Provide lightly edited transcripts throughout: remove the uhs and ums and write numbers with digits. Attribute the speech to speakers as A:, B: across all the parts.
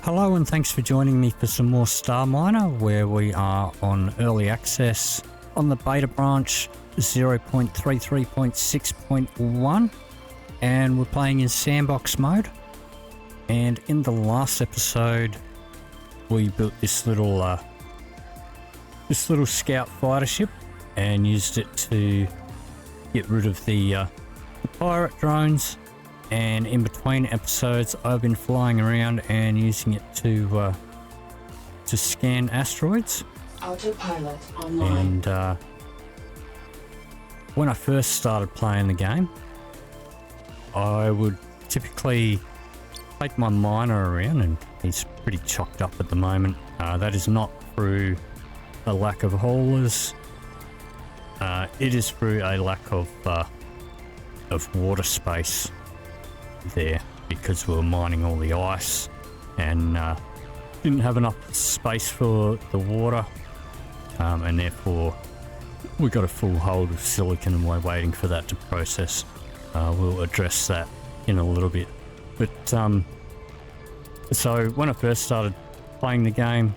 A: Hello and thanks for joining me for some more StarMiner, where we are on early access on the beta branch 0.33.6.1, and we're playing in sandbox mode. And in the last episode we built this little scout fighter ship and used it to get rid of the pirate drones. And in between episodes, I've been flying around and using it to scan asteroids.
B: Autopilot online.
A: And when I first started playing the game, I would typically take my miner around, and he's pretty chocked up at the moment. That is not through a lack of haulers. It is through a lack of water space there, because we were mining all the ice and didn't have enough space for the water, and therefore we got a full hold of silicon and we're waiting for that to process. We'll address that in a little bit, but so when I first started playing the game,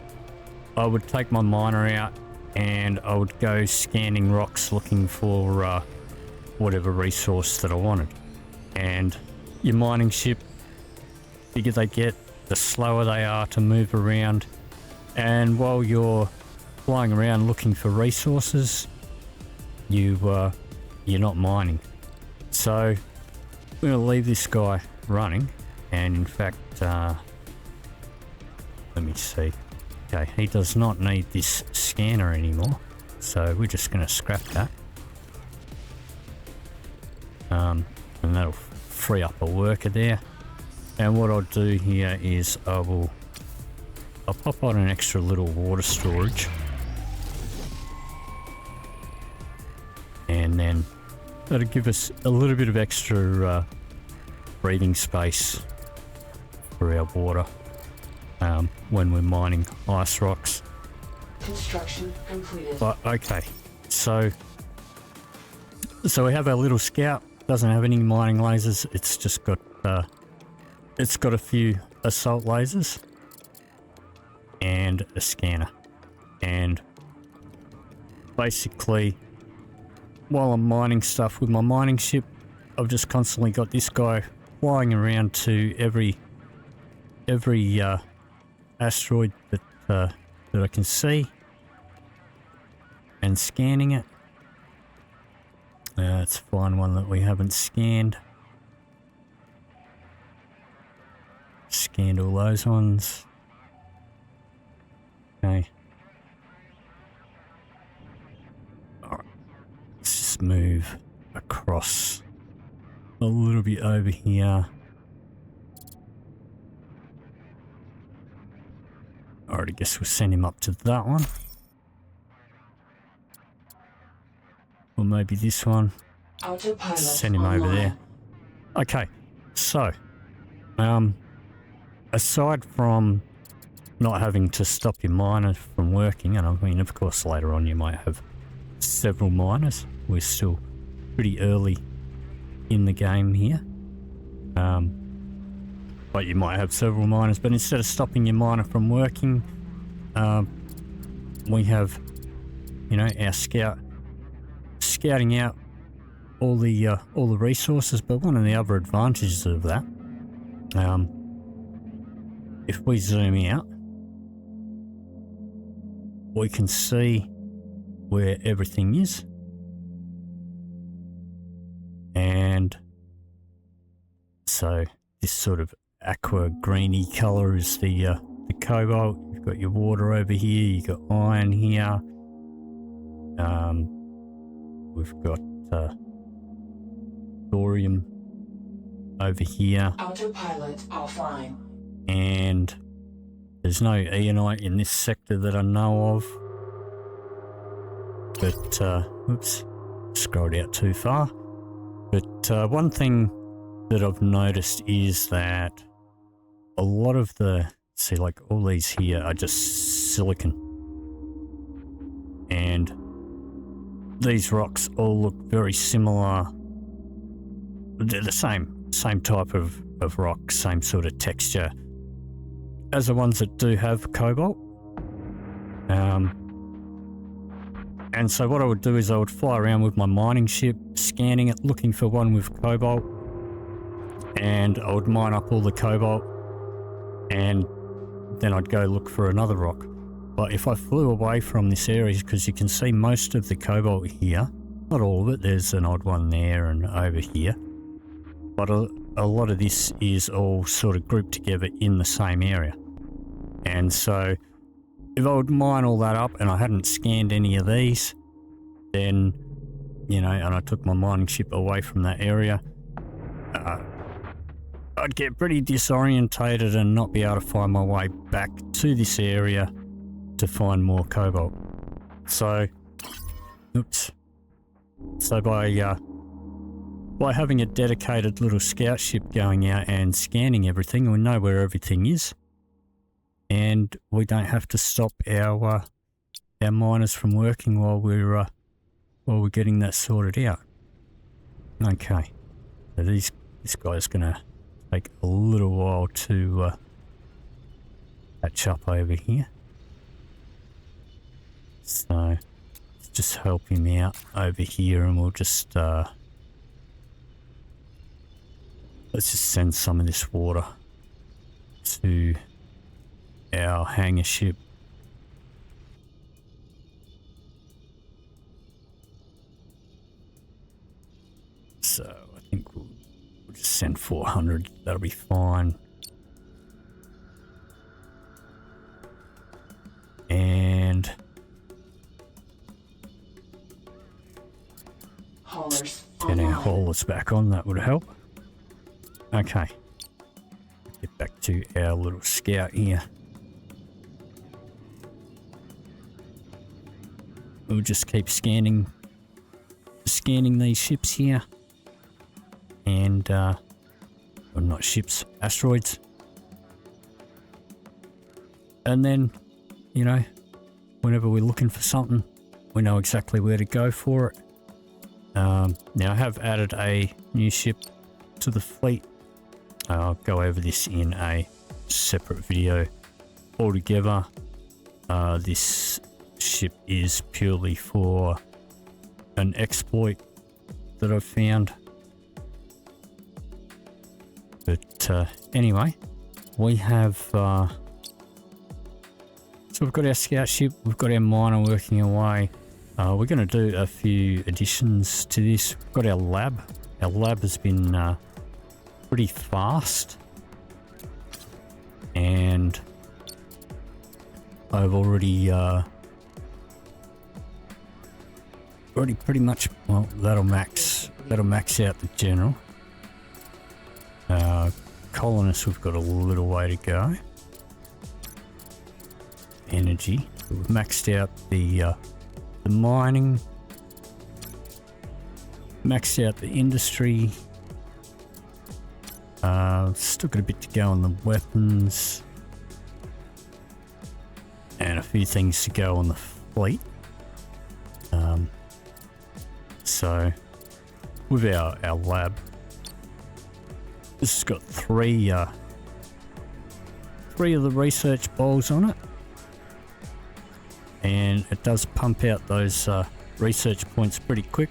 A: I would take my miner out and I would go scanning rocks looking for whatever resource that I wanted. And your mining ship, the bigger they get, the slower they are to move around. And while you're flying around looking for resources, you're not mining. So I'm going to leave this guy running. And in fact, let me see. Okay, he does not need this scanner anymore, so we're just going to scrap that. And that'll free up a worker there. And what I'll do here is I'll pop on an extra little water storage, and then that'll give us a little bit of extra breathing space for our water when we're mining ice rocks.
B: Construction completed.
A: But okay, so we have our little scout. Doesn't have any mining lasers. It's just got a few assault lasers and a scanner. And basically, while I'm mining stuff with my mining ship, I've just constantly got this guy flying around to every asteroid that I can see and scanning it. Let's find one that we haven't scanned. Scanned all those ones. Okay. Alright. Let's just move across a little bit over here. Alright, I guess we'll send him up to that one. Or maybe this one.
B: Autopilot
A: Send him over there. Okay, so aside from not having to stop your miner from working, and I mean, of course, later on you might have several miners. We're still pretty early in the game here, but you might have several miners. But instead of stopping your miner from working, we have, our scouting out all the resources. But one of the other advantages of that, if we zoom out, we can see where everything is, and so this sort of aqua greeny color is the cobalt. You've got your water over here, you've got iron here, we've got thorium over here.
B: Autopilot offline.
A: And there's no Eonite in this sector that I know of. But, oops, scrolled out too far. But one thing that I've noticed is that a lot of see, like all these here are just silicon. And these rocks all look very similar. They're the same type of rock, same sort of texture. as the ones that do have cobalt. And so what I would do is I would fly around with my mining ship, scanning it, looking for one with cobalt, and I would mine up all the cobalt, and then I'd go look for another rock. But if I flew away from this area, because you can see most of the cobalt here, not all of it, there's an odd one there and over here, but a lot of this is all sort of grouped together in the same area. And so if I would mine all that up and I hadn't scanned any of these, then, you know, and I took my mining ship away from that area, I'd get pretty disorientated and not be able to find my way back to this area to find more cobalt. So, oops. So by having a dedicated little scout ship going out and scanning everything, we know where everything is, and we don't have to stop our miners from working while we're getting that sorted out. Okay, so this guy's gonna take a little while to catch up over here. So let's just help him out over here, and we'll just let's just send some of this water to our hangar ship. So I think we'll just send 400, that'll be fine. And
B: Haulers
A: get our
B: online.
A: haulers back on, that would help. Okay, get back to our little scout here. We'll just keep scanning these ships here, and well, not ships, asteroids. And then, you know, whenever we're looking for something, we know exactly where to go for it. Now I have added a new ship to the fleet. I'll go over this in a separate video altogether. This ship is purely for an exploit that I've found. But anyway, we have so we've got our scout ship, we've got our miner working away. We're going to do a few additions to this. We've got our lab. Our lab has been pretty fast, and I've already pretty much, well, that'll max out the general. Colonists, we've got a little way to go. Energy, we've maxed out the mining, maxed out the industry. Still got a bit to go on the weapons, and a few things to go on the fleet. So with our lab, this has got three of the research bowls on it, and it does pump out those research points pretty quick.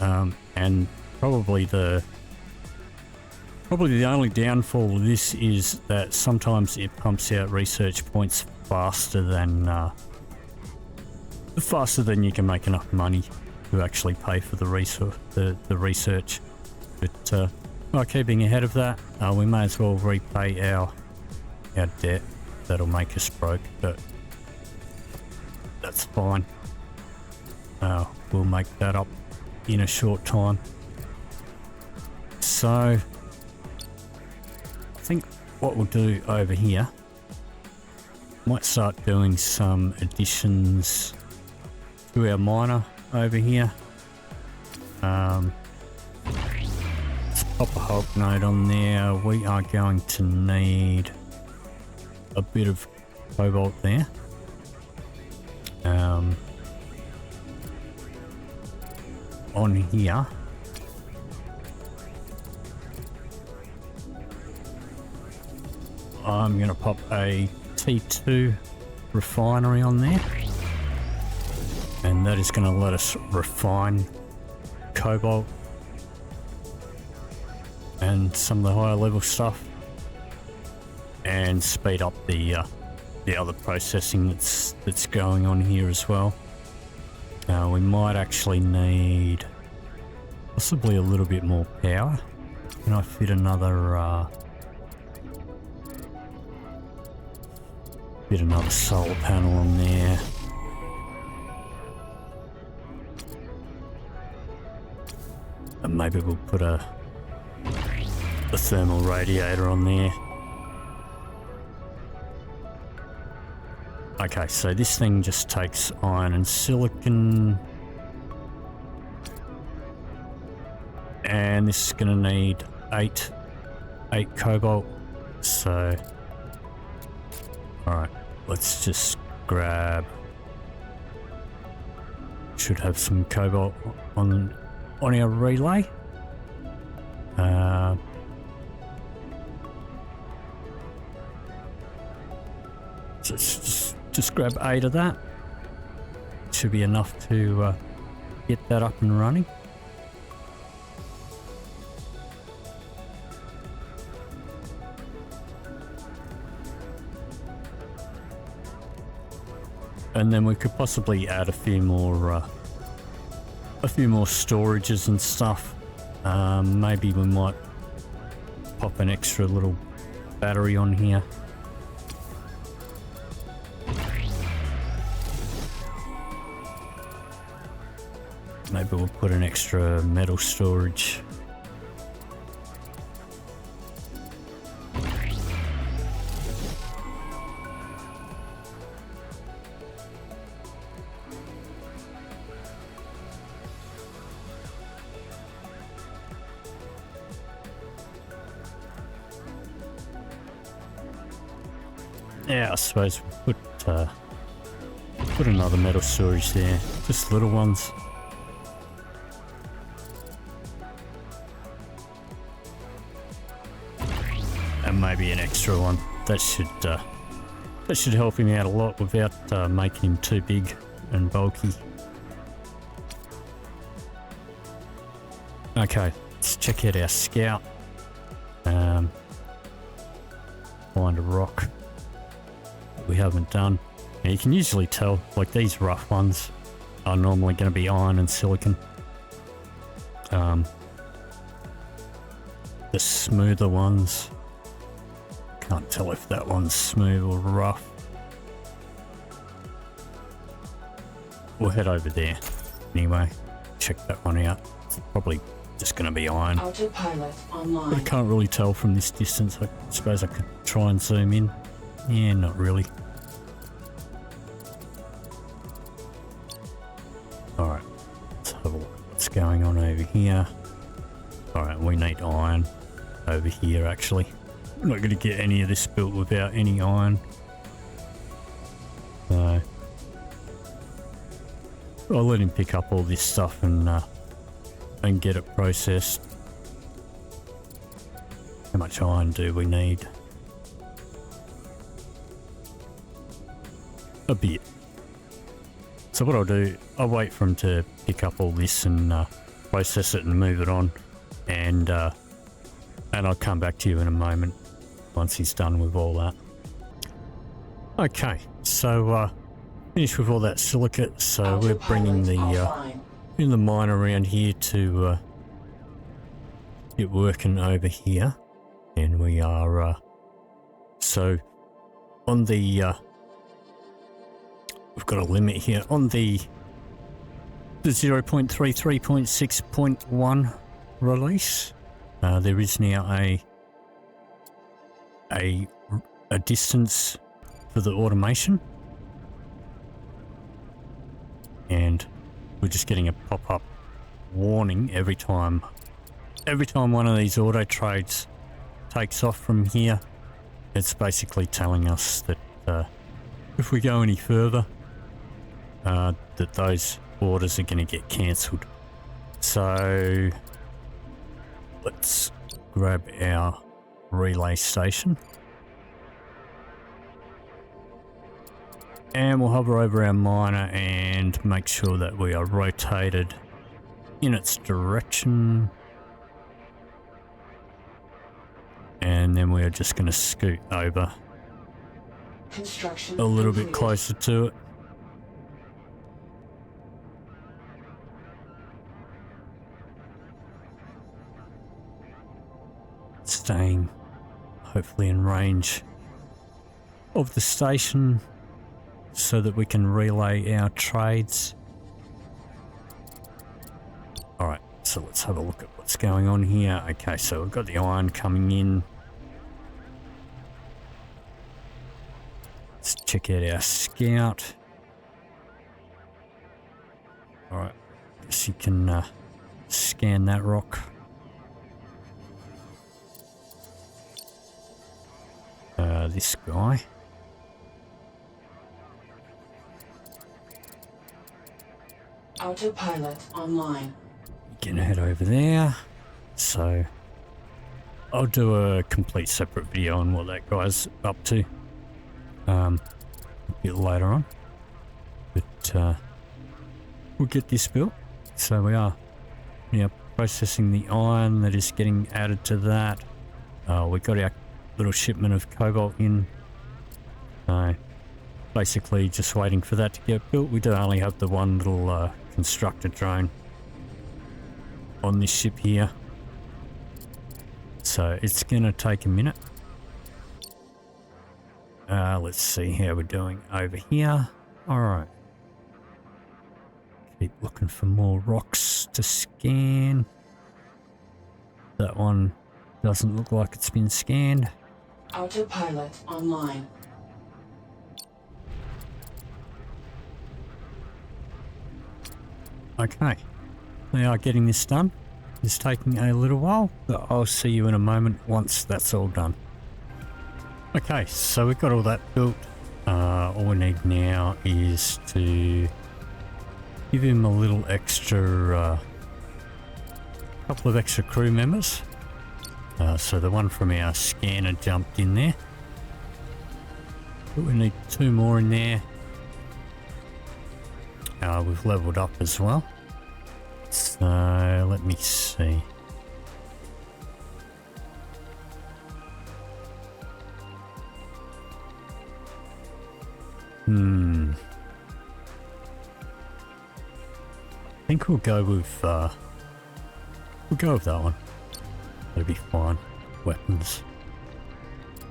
A: And probably the only downfall of this is that sometimes it pumps out research points faster than you can make enough money to actually pay for the research. But by keeping ahead of that, we may as well repay our debt. That'll make us broke, but that's fine. We'll make that up in a short time. So I think what we'll do over here, might start doing some additions to our miner over here. Let's pop a Hulk node on there. We are going to need a bit of cobalt there. On here, I'm going to pop a T2 Refinery on there, and that is going to let us refine cobalt and some of the higher level stuff, and speed up the other processing that's going on here as well. We might actually need possibly a little bit more power. Can I fit another solar panel on there? And maybe we'll put a thermal radiator on there. Okay, so this thing just takes iron and silicon, and this is going to need 8 cobalt. So, all right, let's just grab. Should have some cobalt on our relay. So just grab 8 of that. Should be enough to get that up and running. And then we could possibly add a few more storages and stuff. Maybe we might pop an extra little battery on here. Maybe we'll put an extra metal storage. Yeah, I suppose we'll put another metal storage there, just little ones. And maybe an extra one. That should help him out a lot without making him too big and bulky. Okay, let's check out our scout. Find a rock that we haven't done. Now you can usually tell, like these rough ones are normally going to be iron and silicon. The smoother ones, can't tell if that one's smooth or rough. We'll head over there anyway, check that one out. It's probably just going to be iron.
B: Autopilot online.
A: But I can't really tell from this distance. I suppose I could try and zoom in. Yeah, not really. Alright, let's have a look at what's going on over here. Alright, we need iron over here actually. We're not going to get any of this built without any iron. So I'll let him pick up all this stuff and get it processed. How much iron do we need? A bit. So what I'll do, I'll wait for him to pick up all this and process it and move it on, and I'll come back to you in a moment once he's done with all that. Okay, so finished with all that silicate, so we're bringing the miner around here to get working over here, and we are so on the we've got a limit here on the 0.33.6.1 release. There is now a distance for the automation, and we're just getting a pop-up warning every time one of these auto trades takes off from here. It's basically telling us that if we go any further, that those orders are going to get cancelled. So let's grab our relay station. And we'll hover over our miner and make sure that we are rotated in its direction. And then we are just going to scoot over
B: Construction
A: a little
B: completed.
A: bit closer to it. Staying hopefully in range of the station so that we can relay our trades. Alright, so let's have a look at what's going on here. Okay, so we've got the iron coming in. Let's check out our scout. Alright, guess you can scan that rock. This guy.
B: Autopilot online.
A: Can head over there. So I'll do a complete separate video on what that guy's up to a bit later on, but we'll get this built. So we are processing the iron that is getting added to that. We got our little shipment of cobalt in, basically just waiting for that to get built. We do only have the one little constructor drone on this ship here, so it's gonna take a minute. Let's see how we're doing over here. All right, keep looking for more rocks to scan. That one doesn't look like it's been scanned.
B: Autopilot online.
A: Okay, we are getting this done. It's taking a little while, but I'll see you in a moment once that's all done. Okay, so we've got all that built. All we need now is to give him a little extra, couple of extra crew members. So the one from our scanner jumped in there, but we need 2 more in there. We've leveled up as well, so let me see. I think we'll go with that one. That'll be fine. Weapons.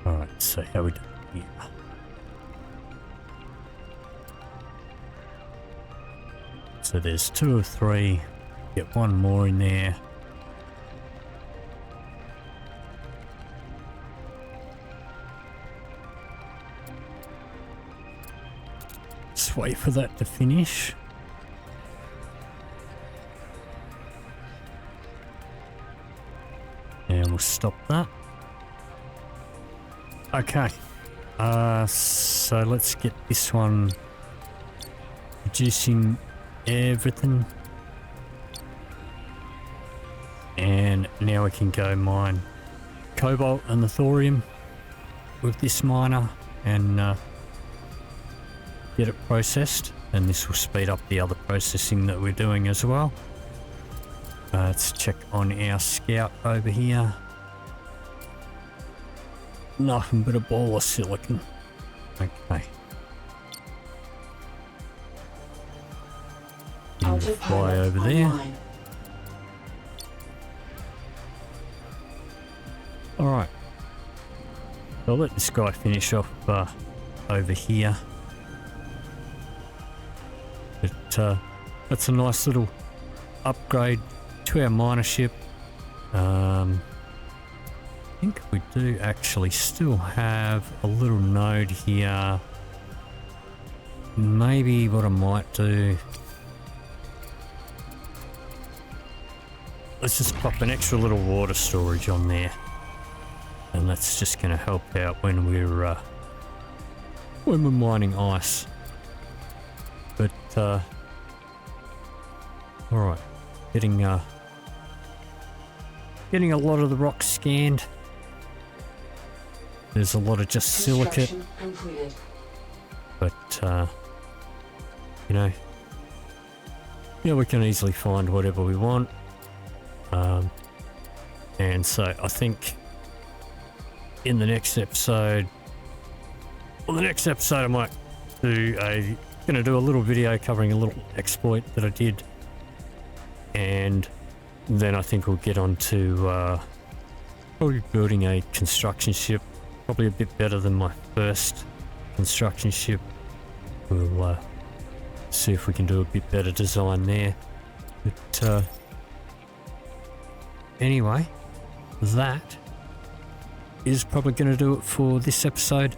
A: Alright, so how we do here? So there's 2 of 3. Get 1 more in there. Just wait for that to finish. And we'll stop that. Okay. So let's get this one producing everything. And now we can go mine cobalt and the thorium with this miner and get it processed. And this will speed up the other processing that we're doing as well. Let's check on our scout over here. Nothing but a ball of silicon. Okay. Fly over there. Alright. I'll let this guy finish off over here. But that's a nice little upgrade to our miner ship. I think we do actually still have a little node here. Maybe what I might do, let's just pop an extra little water storage on there, and that's just going to help out when we're mining ice. But all right, getting a lot of the rocks scanned. There's a lot of just silicate But, you know, yeah, we can easily find whatever we want. And so I think in the next episode, well, the next episode I might gonna do a little video covering a little exploit that I did, and then I think we'll get on to probably building a construction ship, probably a bit better than my first construction ship. We'll see if we can do a bit better design there. But anyway, that is probably going to do it for this episode.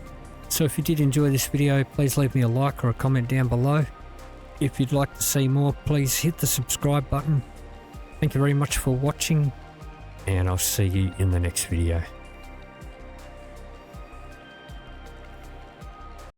A: So if you did enjoy this video, please leave me a like or a comment down below. If you'd like to see more, please hit the subscribe button. Thank you very much for watching, and I'll see you in the next video.